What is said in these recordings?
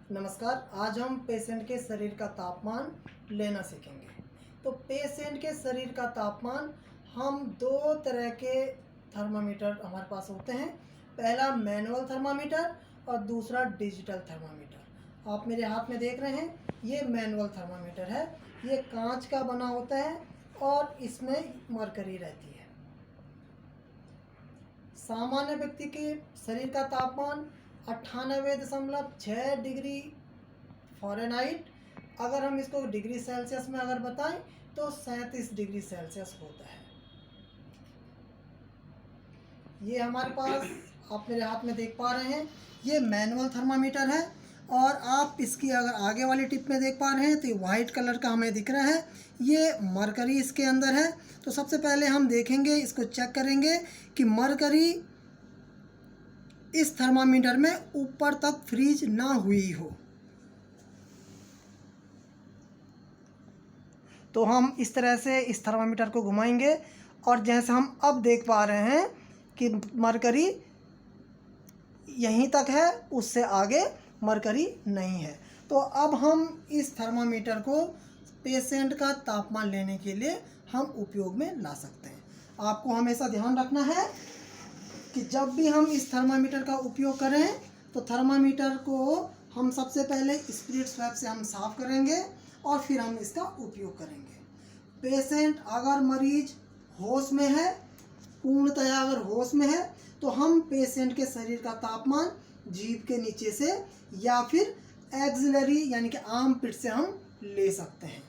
नमस्कार। आज हम पेशेंट के शरीर का तापमान लेना सीखेंगे। तो पेशेंट के शरीर का तापमान हम दो तरह के थर्मामीटर हमारे पास होते हैं। पहला मैनुअल थर्मामीटर और दूसरा डिजिटल थर्मामीटर। आप मेरे हाथ में देख रहे हैं, ये मैनुअल थर्मामीटर है। ये कांच का बना होता है और इसमें मरकरी रहती है। सामान्य व्यक्ति के शरीर का तापमान 98.6 डिग्री फ़ारेनहाइट, अगर हम इसको डिग्री सेल्सियस में अगर बताएं तो 37 डिग्री सेल्सियस होता है। ये हमारे पास आप मेरे हाथ में देख पा रहे हैं, ये मैनुअल थर्मामीटर है। और आप इसकी अगर आगे वाली टिप में देख पा रहे हैं तो ये वाइट कलर का हमें दिख रहा है, ये मरकरी इसके अंदर है। तो सबसे पहले हम देखेंगे, इसको चेक करेंगे कि मरकरी इस थर्मामीटर में ऊपर तक फ्रीज ना हुई हो। तो हम इस तरह से इस थर्मामीटर को घुमाएंगे और जैसे हम अब देख पा रहे हैं कि मरकरी यहीं तक है, उससे आगे मरकरी नहीं है। तो अब हम इस थर्मामीटर को पेशेंट का तापमान लेने के लिए हम उपयोग में ला सकते हैं। आपको हमेशा ध्यान रखना है कि जब भी हम इस थर्मामीटर का उपयोग करें तो थर्मामीटर को हम सबसे पहले स्पिरिट स्वैप से हम साफ़ करेंगे और फिर हम इसका उपयोग करेंगे। पेशेंट अगर मरीज होश में है, पूर्णतया अगर होश में है, तो हम पेशेंट के शरीर का तापमान जीभ के नीचे से या फिर एक्सिलरी यानी कि आर्म पिट से हम ले सकते हैं।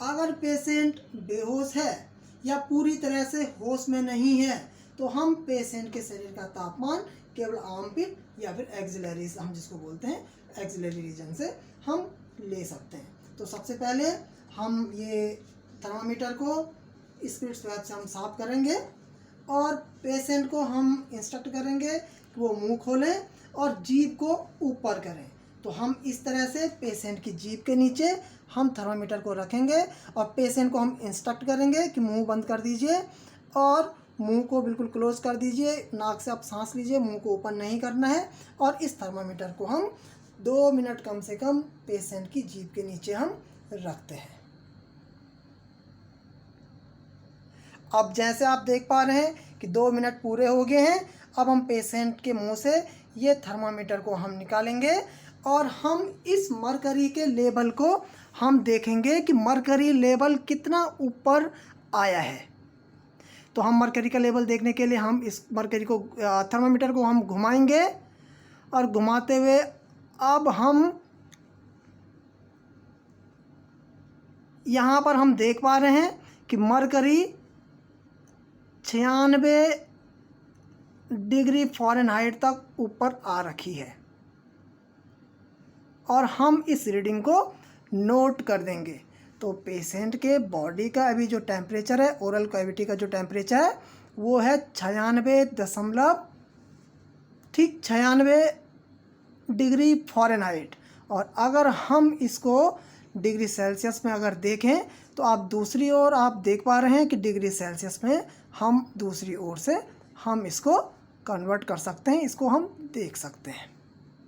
अगर पेशेंट बेहोश है या पूरी तरह से होश में नहीं है तो हम पेशेंट के शरीर का तापमान केवल आर्म पिट या फिर एक्सिलरी, हम जिसको बोलते हैं एक्सिलरी रीजन से हम ले सकते हैं। तो सबसे पहले हम ये थर्मामीटर को स्पिरिट स्वैप से हम साफ करेंगे और पेशेंट को हम इंस्ट्रक्ट करेंगे कि वो मुंह खोलें और जीभ को ऊपर करें। तो हम इस तरह से पेशेंट की जीभ के नीचे हम थर्मामीटर को रखेंगे और पेशेंट को हम इंस्ट्रक्ट करेंगे कि मुंह बंद कर दीजिए और मुंह को बिल्कुल क्लोज कर दीजिए। नाक से आप सांस लीजिए, मुंह को ओपन नहीं करना है। और इस थर्मामीटर को हम 2 मिनट कम से कम पेशेंट की जीभ के नीचे हम रखते हैं। अब जैसे आप देख पा रहे हैं कि 2 मिनट पूरे हो गए हैं। अब हम पेशेंट के मुंह से ये थर्मामीटर को हम निकालेंगे और हम इस मरकरी के लेवल को हम देखेंगे कि मरकरी लेवल कितना ऊपर आया है। तो हम मरकरी का लेवल देखने के लिए हम इस मरकरी को थर्मामीटर को हम घुमाएंगे और घुमाते हुए अब हम यहाँ पर हम देख पा रहे हैं कि मरकरी 96 डिग्री फ़ारेनहाइट तक ऊपर आ रखी है और हम इस रीडिंग को नोट कर देंगे। तो पेशेंट के बॉडी का अभी जो टेम्परेचर है, ओरल कैविटी का जो टेम्परेचर है वो है 96 डिग्री फ़ारेनहाइट। और अगर हम इसको डिग्री सेल्सियस में अगर देखें तो आप दूसरी ओर आप देख पा रहे हैं कि डिग्री सेल्सियस में हम दूसरी ओर से हम इसको कन्वर्ट कर सकते हैं, इसको हम देख सकते हैं।